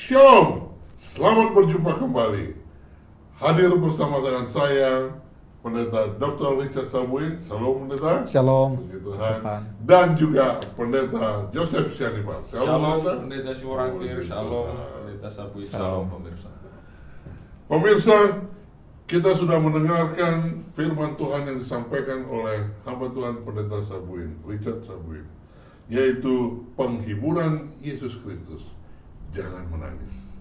Shalom, selamat berjumpa kembali. Hadir bersama dengan saya, Pendeta Dr. Richard Sabuin. Shalom Pendeta. Shalom. Puji Tuhan. Dan juga Pendeta Joseph Sianipar. Shalom Pendeta Simorangkir. Shalom Pendeta Sabuin. Shalom pemirsa. Pemirsa, kita sudah mendengarkan firman Tuhan yang disampaikan oleh hamba Tuhan Pendeta Sabuin, Richard Sabuin, yaitu penghiburan Yesus Kristus. Jangan menangis.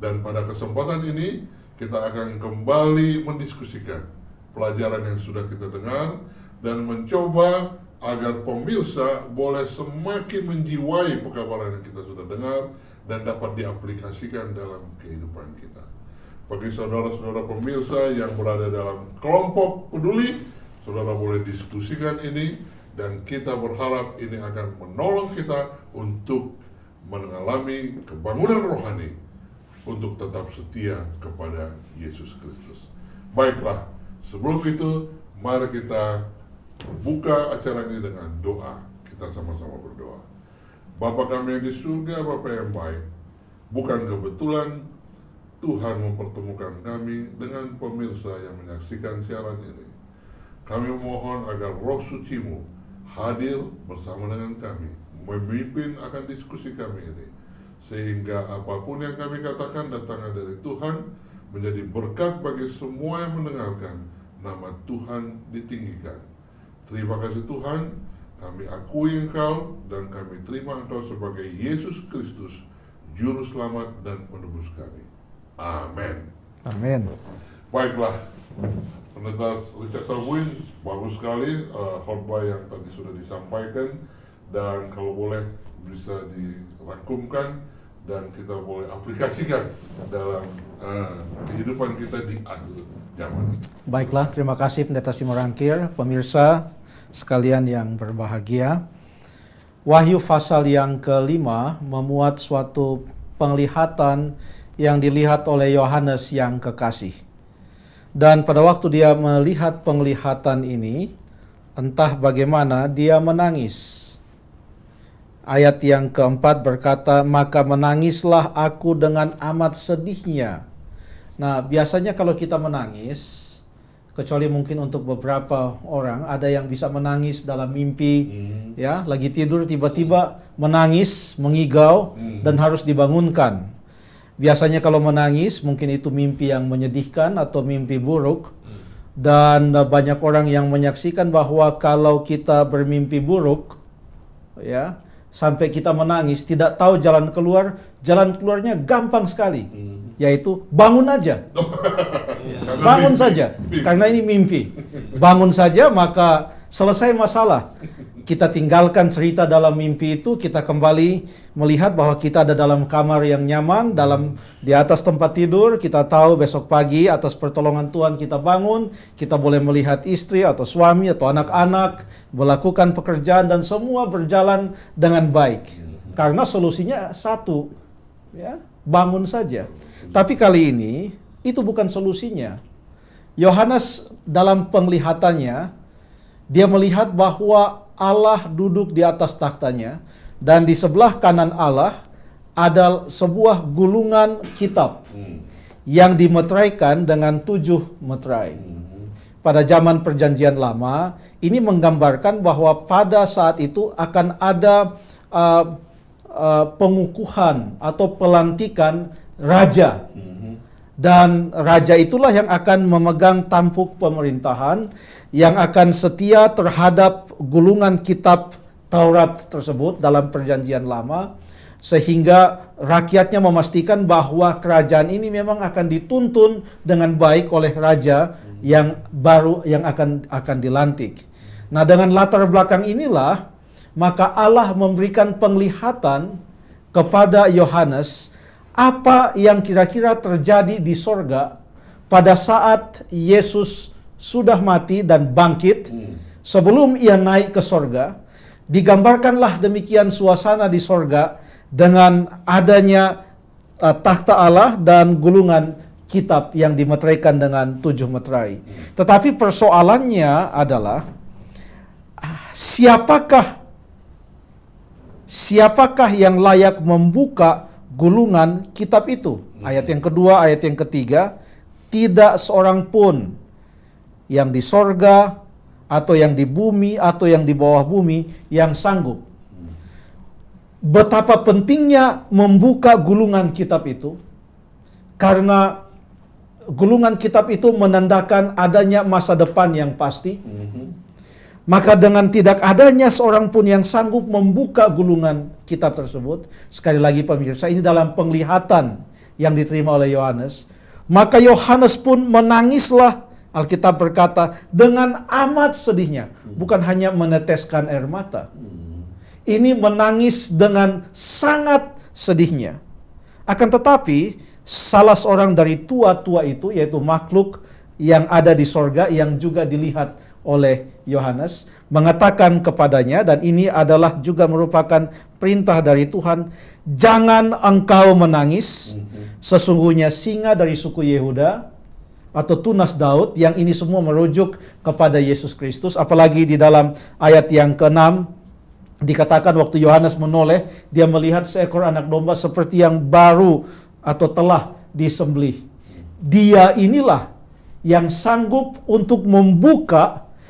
Dan pada kesempatan ini kita akan kembali mendiskusikan pelajaran yang sudah kita dengar dan mencoba agar pemirsa boleh semakin menjiwai pekabaran yang kita sudah dengar dan dapat diaplikasikan dalam kehidupan kita. Bagi saudara-saudara pemirsa yang berada dalam kelompok peduli, saudara boleh diskusikan ini dan kita berharap ini akan menolong kita untuk mengalami kebangunan rohani untuk tetap setia kepada Yesus Kristus. Baiklah, sebelum itu mari kita buka acara ini dengan doa. Kita sama-sama berdoa. Bapa kami yang di surga, Bapa yang baik, bukan kebetulan Tuhan mempertemukan kami dengan pemirsa yang menyaksikan siaran ini. Kami mohon agar Roh Suci-Mu hadir bersama dengan kami, memimpin akan diskusi kami ini, sehingga apapun yang kami katakan datangnya dari Tuhan, menjadi berkat bagi semua yang mendengarkan. Nama Tuhan ditinggikan. Terima kasih Tuhan, kami akui Engkau dan kami terima Engkau sebagai Yesus Kristus, Juru Selamat dan Penebus kami. Amin. Amin. Baiklah, Pendeta Richard Sabuin, bagus sekali khotbah yang tadi sudah disampaikan, dan kalau boleh bisa dirangkumkan dan kita boleh aplikasikan dalam kehidupan kita di akhir zaman. Baiklah, terima kasih Pendeta Simorangkir, pemirsa sekalian yang berbahagia. Wahyu pasal yang ke-5 memuat suatu penglihatan yang dilihat oleh Yohanes yang kekasih. Dan pada waktu dia melihat penglihatan ini, entah bagaimana dia menangis. Ayat yang keempat berkata, maka menangislah aku dengan amat sedihnya. Nah, biasanya kalau kita menangis, kecuali mungkin untuk beberapa orang, ada yang bisa menangis dalam mimpi, ya, lagi tidur tiba-tiba menangis, mengigau, dan harus dibangunkan. Biasanya kalau menangis, mungkin itu mimpi yang menyedihkan atau mimpi buruk. Dan banyak orang yang menyaksikan bahwa kalau kita bermimpi buruk, ya, sampai kita menangis, tidak tahu jalan keluarnya gampang sekali, yaitu bangun aja. Bangun saja, karena ini mimpi. Bangun saja, maka selesai masalah. Kita tinggalkan cerita dalam mimpi itu, kita kembali melihat bahwa kita ada dalam kamar yang nyaman, di atas tempat tidur. Kita tahu besok pagi atas pertolongan Tuhan kita bangun, kita boleh melihat istri atau suami atau anak-anak, melakukan pekerjaan dan semua berjalan dengan baik. Karena solusinya satu, ya, bangun saja. Tapi kali ini itu bukan solusinya. Yohanes dalam penglihatannya, dia melihat bahwa Allah duduk di atas takhtanya, dan di sebelah kanan Allah ada sebuah gulungan kitab yang dimeteraikan dengan 7 meterai. Pada zaman Perjanjian Lama, ini menggambarkan bahwa pada saat itu akan ada pengukuhan atau pelantikan raja. Dan raja itulah yang akan memegang tampuk pemerintahan, yang akan setia terhadap gulungan kitab Taurat tersebut dalam Perjanjian Lama, sehingga rakyatnya memastikan bahwa kerajaan ini memang akan dituntun dengan baik oleh raja yang baru yang akan dilantik. Nah, dengan latar belakang inilah maka Allah memberikan penglihatan kepada Yohanes apa yang kira-kira terjadi di sorga pada saat Yesus sudah mati dan bangkit, sebelum ia naik ke sorga. Digambarkanlah demikian suasana di sorga dengan adanya takhta Allah dan gulungan kitab yang dimeteraikan dengan 7 meterai. Tetapi persoalannya adalah siapakah yang layak membuka gulungan kitab itu. Ayat yang kedua, ayat yang ketiga, tidak seorang pun yang di sorga, atau yang di bumi, atau yang di bawah bumi, yang sanggup. Betapa pentingnya membuka gulungan kitab itu, karena gulungan kitab itu menandakan adanya masa depan yang pasti. Maka dengan tidak adanya seorang pun yang sanggup membuka gulungan kitab tersebut, sekali lagi pemirsa, ini dalam penglihatan yang diterima oleh Yohanes, maka Yohanes pun menangislah, Alkitab berkata, dengan amat sedihnya. Bukan hanya meneteskan air mata. Ini menangis dengan sangat sedihnya. Akan tetapi, salah seorang dari tua-tua itu, yaitu makhluk yang ada di sorga, yang juga dilihat oleh Yohanes, mengatakan kepadanya, dan ini adalah juga merupakan perintah dari Tuhan, jangan engkau menangis, sesungguhnya singa dari suku Yehuda, atau tunas Daud, yang ini semua merujuk kepada Yesus Kristus. Apalagi di dalam ayat yang ke-6, dikatakan waktu Yohanes menoleh, dia melihat seekor anak domba seperti yang baru atau telah disembelih. Dia inilah yang sanggup untuk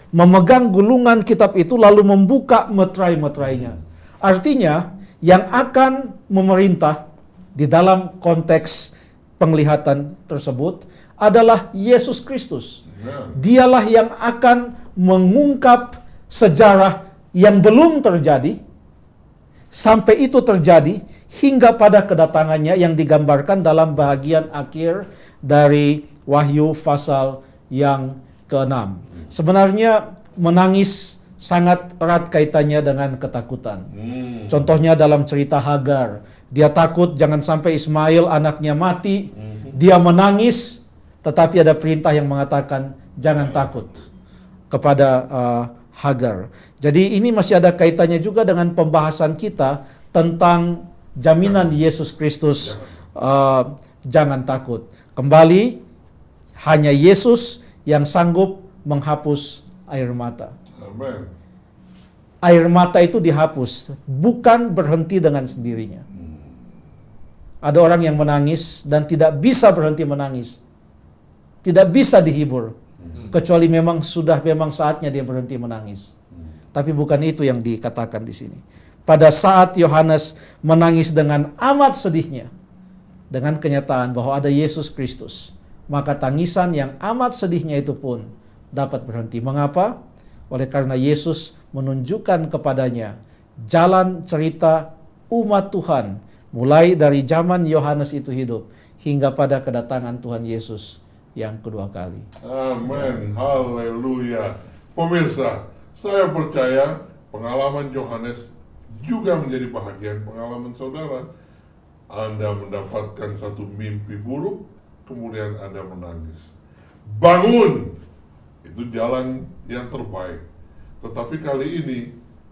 memegang gulungan kitab itu, lalu membuka meterai-meterainya. Artinya, yang akan memerintah di dalam konteks penglihatan tersebut adalah Yesus Kristus. Dialah yang akan mengungkap sejarah yang belum terjadi, sampai itu terjadi, hingga pada kedatangannya yang digambarkan dalam bahagian akhir dari Wahyu pasal yang ke-6. Sebenarnya menangis sangat erat kaitannya dengan ketakutan. Contohnya dalam cerita Hagar, dia takut jangan sampai Ismail anaknya mati. Dia menangis, tetapi ada perintah yang mengatakan jangan takut kepada Hagar. Jadi ini masih ada kaitannya juga dengan pembahasan kita tentang jaminan Yesus Kristus, jangan takut. Kembali, hanya Yesus yang sanggup menghapus air mata. Amen. Air mata itu dihapus, bukan berhenti dengan sendirinya. Ada orang yang menangis dan tidak bisa berhenti menangis. Tidak bisa dihibur. Kecuali memang saatnya dia berhenti menangis. Tapi bukan itu yang dikatakan di sini. Pada saat Yohanes menangis dengan amat sedihnya, dengan kenyataan bahwa ada Yesus Kristus, maka tangisan yang amat sedihnya itu pun dapat berhenti. Mengapa? Oleh karena Yesus menunjukkan kepadanya jalan cerita umat Tuhan, mulai dari zaman Yohanes itu hidup, hingga pada kedatangan Tuhan Yesus yang kedua kali. Amin. Haleluya. Pemirsa, saya percaya pengalaman Yohanes juga menjadi bahagian pengalaman saudara. Anda mendapatkan satu mimpi buruk, kemudian Anda menangis. Bangun! Itu jalan yang terbaik. Tetapi kali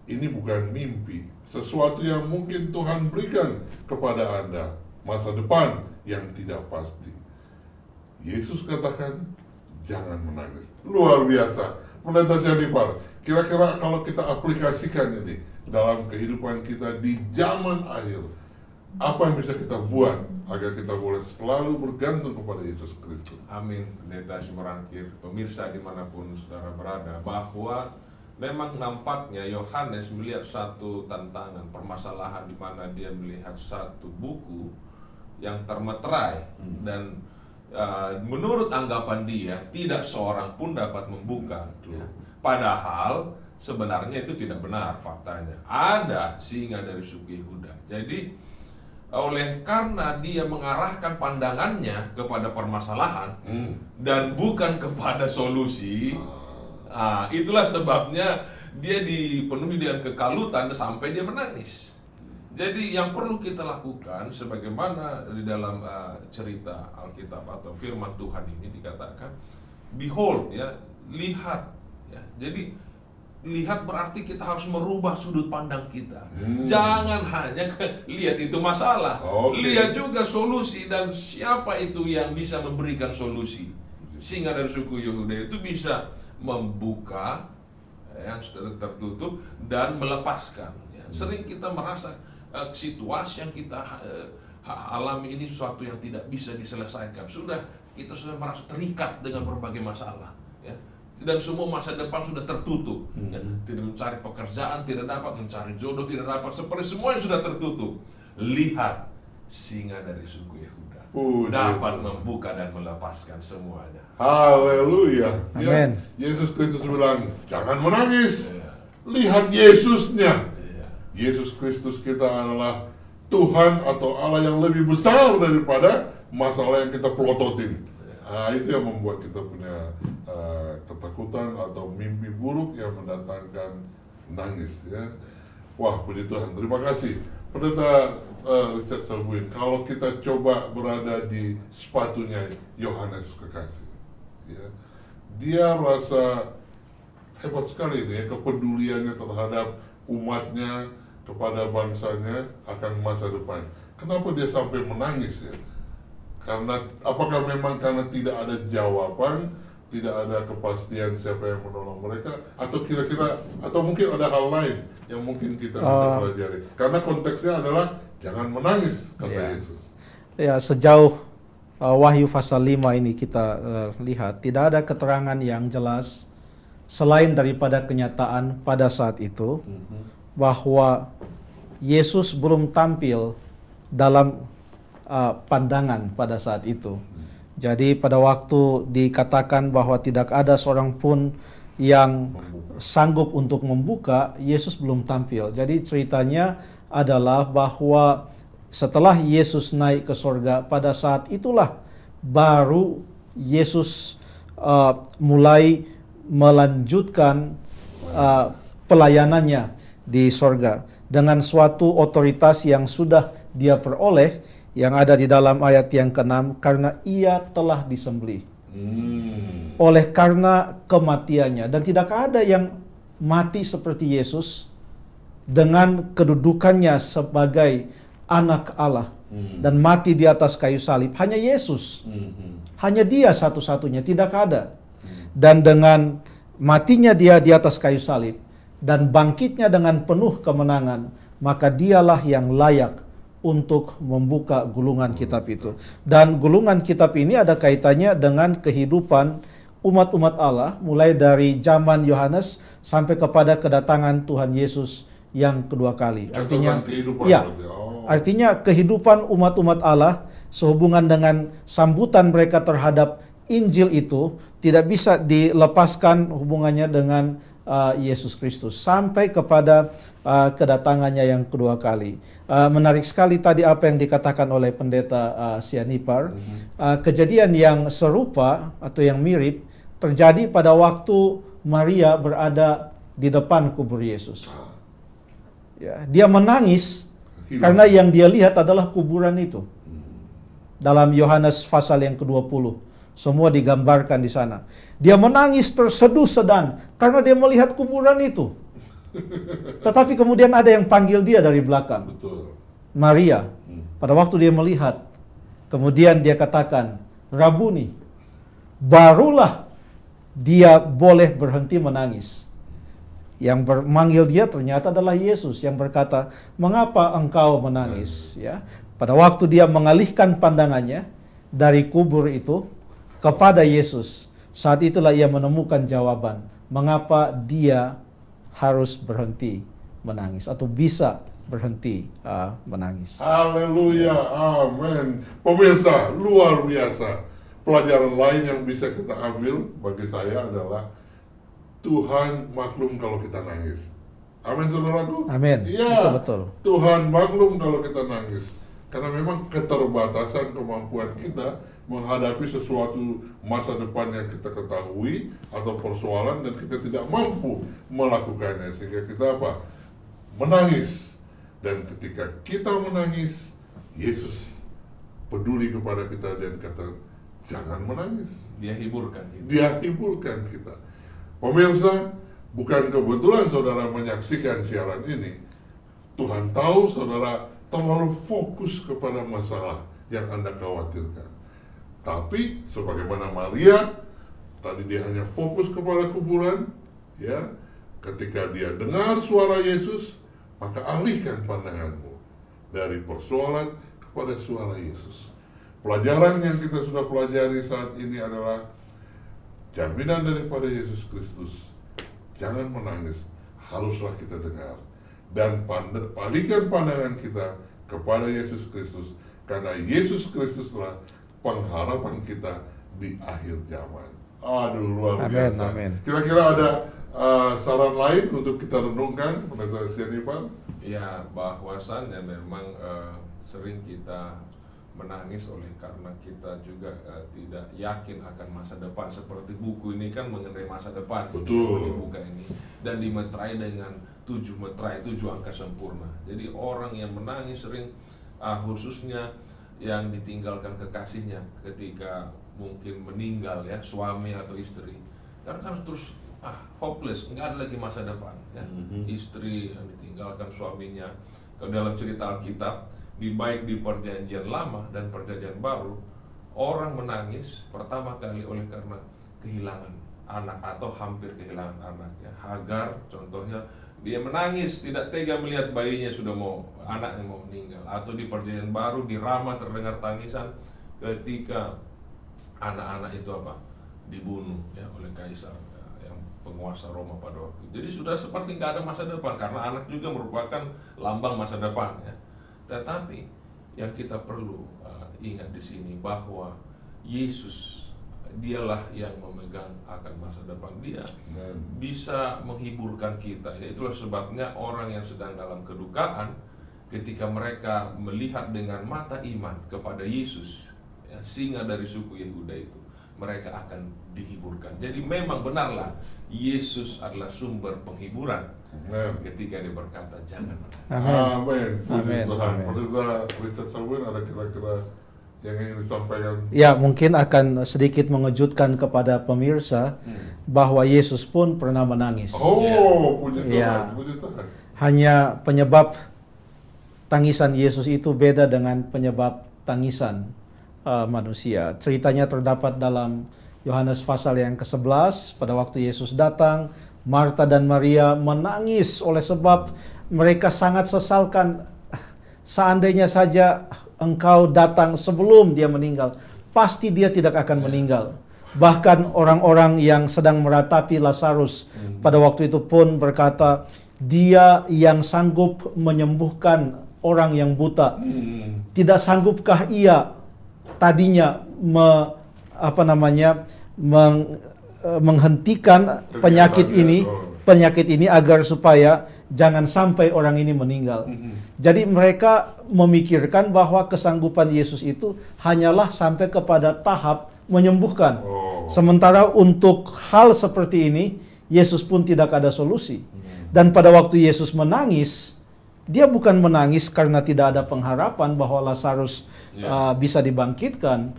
ini bukan mimpi. Sesuatu yang mungkin Tuhan berikan kepada Anda. Masa depan yang tidak pasti. Yesus katakan, jangan menangis. Luar biasa. Pendeta Syanipar, kira-kira kalau kita aplikasikan ini dalam kehidupan kita di zaman akhir, apa yang bisa kita buat agar kita boleh selalu bergantung kepada Yesus Kristus? Amin. Pendeta Simorangkir, pemirsa dimanapun saudara berada, bahwa memang nampaknya Yohanes melihat satu tantangan, permasalahan di mana dia melihat satu buku yang termeterai dan menurut anggapan dia tidak seorang pun dapat membuka. Ya. Padahal sebenarnya itu tidak benar faktanya. Ada singa dari suku Yehuda. Jadi karena dia mengarahkan pandangannya kepada permasalahan dan bukan kepada solusi, itulah sebabnya dia dipenuhi dengan kekalutan sampai dia menangis. Jadi yang perlu kita lakukan, sebagaimana di dalam cerita Alkitab atau firman Tuhan ini dikatakan, behold, ya, lihat, ya. Jadi lihat berarti kita harus merubah sudut pandang kita. Jangan hanya lihat itu masalah, lihat juga solusi, dan siapa itu yang bisa memberikan solusi. Singa dari suku Yehuda itu bisa membuka yang sudah tertutup dan melepaskan. Ya. Sering kita merasa situasi yang kita alami ini sesuatu yang tidak bisa diselesaikan. Kita sudah merasa terikat dengan berbagai masalah, ya. Dan semua masa depan sudah tertutup, ya. Tidak mencari pekerjaan, tidak dapat mencari jodoh, tidak dapat, seperti semua yang sudah tertutup. Lihat, singa dari suku Yehuda dapat membuka dan melepaskan semuanya. Haleluya. Ya, Amin. Yesus Kristus bilang, jangan menangis. Lihat Yesusnya. Yesus Kristus kita adalah Tuhan atau Allah yang lebih besar daripada masalah yang kita pelototin. Itu yang membuat kita punya ketakutan atau mimpi buruk yang mendatangkan nangis, ya. Wah, puji Tuhan. Terima kasih Pendeta Richard Salbuin. Kalau kita coba berada di sepatunya Yohanes Kekasih, ya, dia rasa hebat sekali nih, kepeduliannya terhadap umatnya, kepada bangsanya akan masa depan. Kenapa dia sampai menangis, ya? Karena apakah memang karena tidak ada jawaban, tidak ada kepastian siapa yang menolong mereka, atau kira-kira, atau mungkin ada hal lain yang mungkin kita bisa pelajari? Karena konteksnya adalah jangan menangis, kata Yesus. Ya, sejauh Wahyu pasal 5 ini kita lihat, tidak ada keterangan yang jelas selain daripada kenyataan pada saat itu bahwa Yesus belum tampil dalam pandangan pada saat itu. Jadi pada waktu dikatakan bahwa tidak ada seorang pun yang sanggup untuk membuka, Yesus belum tampil. Jadi ceritanya adalah bahwa setelah Yesus naik ke sorga, pada saat itulah baru Yesus mulai melanjutkan pelayanannya di sorga dengan suatu otoritas yang sudah dia peroleh, yang ada di dalam ayat yang ke-6, karena ia telah disembelih. Oleh karena kematiannya, dan tidak ada yang mati seperti Yesus dengan kedudukannya sebagai anak Allah dan mati di atas kayu salib. Hanya Yesus, hanya dia satu-satunya, tidak ada. Dan dengan matinya dia di atas kayu salib dan bangkitnya dengan penuh kemenangan, maka dialah yang layak untuk membuka gulungan kitab itu. Dan gulungan kitab ini ada kaitannya dengan kehidupan umat-umat Allah, mulai dari zaman Yohanes sampai kepada kedatangan Tuhan Yesus yang kedua kali. Artinya, artinya kehidupan umat-umat Allah sehubungan dengan sambutan mereka terhadap Injil itu tidak bisa dilepaskan hubungannya dengan Yesus Kristus sampai kepada kedatangannya yang kedua kali. Menarik sekali tadi apa yang dikatakan oleh Pendeta Sianipar. Kejadian yang serupa atau yang mirip terjadi pada waktu Maria berada di depan kubur Yesus. Ya, dia menangis karena yang dia lihat adalah kuburan itu. Dalam Yohanes pasal yang ke-20. Semua digambarkan di sana. Dia menangis terseduh-sedan karena dia melihat kuburan itu. Tetapi kemudian ada yang panggil dia dari belakang. Betul. Maria. Pada waktu dia melihat, kemudian dia katakan, Rabuni. Barulah dia boleh berhenti menangis. Yang memanggil dia ternyata adalah Yesus yang berkata, mengapa engkau menangis? Ya. Pada waktu dia mengalihkan pandangannya dari kubur itu kepada Yesus, saat itulah ia menemukan jawaban mengapa dia harus berhenti menangis atau bisa berhenti menangis. Haleluya, amin. Pemirsa, luar biasa. Pelajaran lain yang bisa kita ambil bagi saya adalah Tuhan maklum kalau kita nangis. Amin, saudaraku. Amin. Iya, Betul. Tuhan maklum kalau kita nangis. Karena memang keterbatasan kemampuan kita menghadapi sesuatu masa depan yang kita ketahui atau persoalan dan kita tidak mampu melakukannya, sehingga kita apa? Menangis. Dan ketika kita menangis, Yesus peduli kepada kita dan kata, jangan menangis. Dia hiburkan kita. Dia hiburkan kita. Pemirsa, bukan kebetulan saudara menyaksikan siaran ini. Tuhan tahu saudara terlalu fokus kepada masalah yang Anda khawatirkan. Tapi sebagaimana Maria, tadi dia hanya fokus kepada kuburan, ya. Ketika dia dengar suara Yesus, maka alihkan pandanganmu dari persoalan pada suara Yesus. Pelajaran yang kita sudah pelajari saat ini adalah jaminan daripada Yesus Kristus. Jangan menangis, haruslah kita dengar. Dan palingkan pandangan kita kepada Yesus Kristus, karena Yesus Kristuslah pengharapan kita di akhir zaman. Aduh, luar biasa. Amin. Kira-kira ada saran lain untuk kita renungkan, Pendeta Sianipar? Ya, bahwasannya memang sering kita menangis oleh karena kita juga tidak yakin akan masa depan. Seperti buku ini kan mengenai masa depan. Betul. Dibuka ini dan dimeterai dengan 7 meterai, 7 angka sempurna. Jadi orang yang menangis sering khususnya yang ditinggalkan kekasihnya ketika mungkin meninggal, ya, suami atau istri, karena kan terus hopeless, nggak ada lagi masa depan, ya. Istri yang ditinggalkan suaminya. Kalau dalam cerita Alkitab, baik di perjanjian lama dan perjanjian baru, orang menangis pertama kali oleh karena kehilangan anak atau hampir kehilangan anak, ya. Hagar contohnya, dia menangis, tidak tega melihat bayinya anaknya mau meninggal. Atau di perjanjian baru di Rama terdengar tangisan ketika anak-anak itu dibunuh, ya, oleh kaisar, yang penguasa Roma pada waktu itu. Jadi sudah seperti nggak ada masa depan, karena anak juga merupakan lambang masa depan, ya. Tetapi yang kita perlu ingat di sini bahwa Yesus, dialah yang memegang akan masa depan. Dia bisa menghiburkan kita, ya. Itulah sebabnya orang yang sedang dalam kedukaan, ketika mereka melihat dengan mata iman kepada Yesus, ya, singa dari suku Yehuda itu, mereka akan dihiburkan. Jadi memang benarlah Yesus adalah sumber penghiburan. Ketika dia berkata jangan menangis. Amin. Amin. Tuhan. Amin. Pendeta Richard Samuel, ada kira-kira yang ingin disampaikan? Ya, mungkin akan sedikit mengejutkan kepada pemirsa bahwa Yesus pun pernah menangis. Puji Tuhan, Ya. puji Tuhan. Hanya penyebab tangisan Yesus itu beda dengan penyebab tangisan manusia. Ceritanya terdapat dalam Yohanes pasal yang ke-11. Pada waktu Yesus datang, Marta dan Maria menangis oleh sebab mereka sangat sesalkan. Seandainya saja engkau datang sebelum dia meninggal, pasti dia tidak akan meninggal. Bahkan orang-orang yang sedang meratapi Lazarus pada waktu itu pun berkata, dia yang sanggup menyembuhkan orang yang buta, tidak sanggupkah ia tadinya menghentikan penyakit ini agar supaya jangan sampai orang ini meninggal. Jadi mereka memikirkan bahwa kesanggupan Yesus itu hanyalah sampai kepada tahap menyembuhkan. Sementara untuk hal seperti ini, Yesus pun tidak ada solusi. Dan pada waktu Yesus menangis, dia bukan menangis karena tidak ada pengharapan bahwa Lazarus bisa dibangkitkan.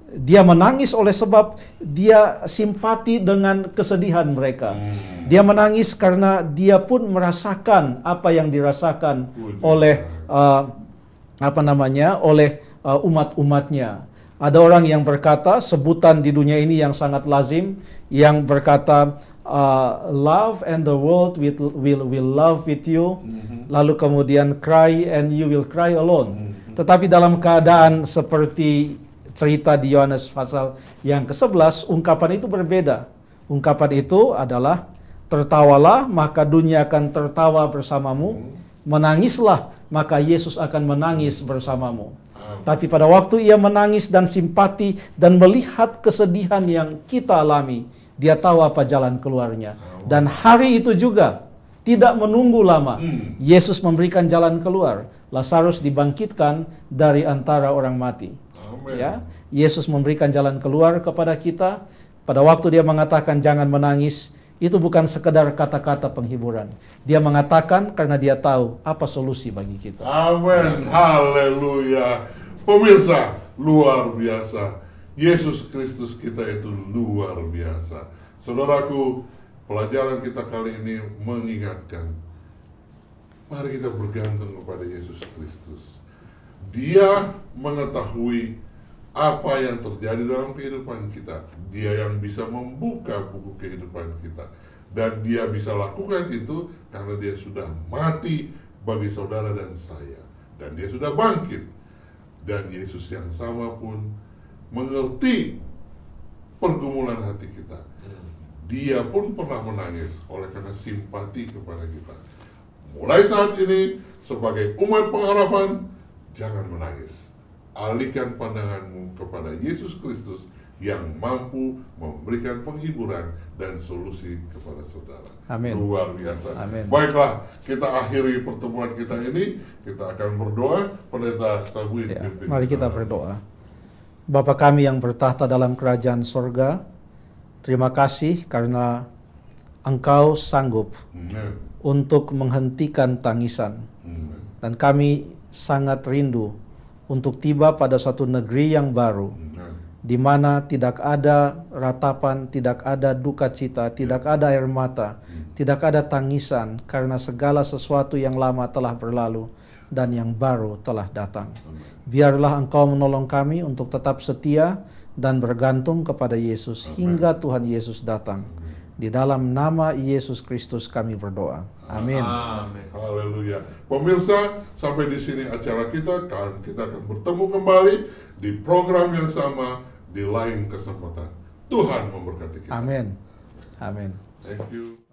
Dia menangis oleh sebab dia simpati dengan kesedihan mereka. Dia menangis karena dia pun merasakan apa yang dirasakan oleh umat-umatnya. Ada orang yang berkata, sebutan di dunia ini yang sangat lazim, yang berkata, love and the world will love with you. Lalu kemudian cry and you will cry alone. Tetapi dalam keadaan seperti cerita di Yohanes pasal yang ke-11, ungkapan itu berbeda. Ungkapan itu adalah, tertawalah maka dunia akan tertawa bersamamu, menangislah maka Yesus akan menangis bersamamu. Tapi pada waktu ia menangis dan simpati dan melihat kesedihan yang kita alami, dia tahu apa jalan keluarnya. Dan hari itu juga, tidak menunggu lama, Yesus memberikan jalan keluar. Lazarus dibangkitkan dari antara orang mati. Ya, Yesus memberikan jalan keluar kepada kita. Pada waktu dia mengatakan jangan menangis, itu bukan sekedar kata-kata penghiburan. Dia mengatakan karena dia tahu apa solusi bagi kita. Amin. Haleluya. Pemirsa, luar biasa. Yesus Kristus kita itu luar biasa. Saudaraku, pelajaran kita kali ini mengingatkan, mari kita bergantung kepada Yesus Kristus. Dia mengetahui apa yang terjadi dalam kehidupan kita. Dia yang bisa membuka buku kehidupan kita. Dan dia bisa lakukan itu karena dia sudah mati bagi saudara dan saya. Dan dia sudah bangkit. Dan Yesus yang sama pun mengerti pergumulan hati kita. Dia pun pernah menangis oleh karena simpati kepada kita. Mulai saat ini, sebagai umat pengharapan, jangan menangis. Alihkan pandanganmu kepada Yesus Kristus yang mampu memberikan penghiburan dan solusi kepada saudara. Amin. Luar biasa. Amin. Baiklah, kita akhiri pertemuan kita ini. Kita akan berdoa. Pendeta Sabuin Ya, pimpin mari kita berdoa. Bapa kami yang bertahta dalam kerajaan sorga, terima kasih karena Engkau sanggup Amen. untuk menghentikan tangisan. Amen. Dan kami sangat rindu untuk tiba pada suatu negeri yang baru, Amen. di mana tidak ada ratapan, tidak ada duka cita, tidak ada air mata, tidak ada tangisan, karena segala sesuatu yang lama telah berlalu dan yang baru telah datang. Biarlah Engkau menolong kami untuk tetap setia dan bergantung kepada Yesus hingga Tuhan Yesus datang. Di dalam nama Yesus Kristus kami berdoa. Amin. Amin. Haleluya. Pemirsa, sampai di sini acara kita. Kita akan bertemu kembali di program yang sama di lain kesempatan. Tuhan memberkati kita. Amin. Amin. Thank you.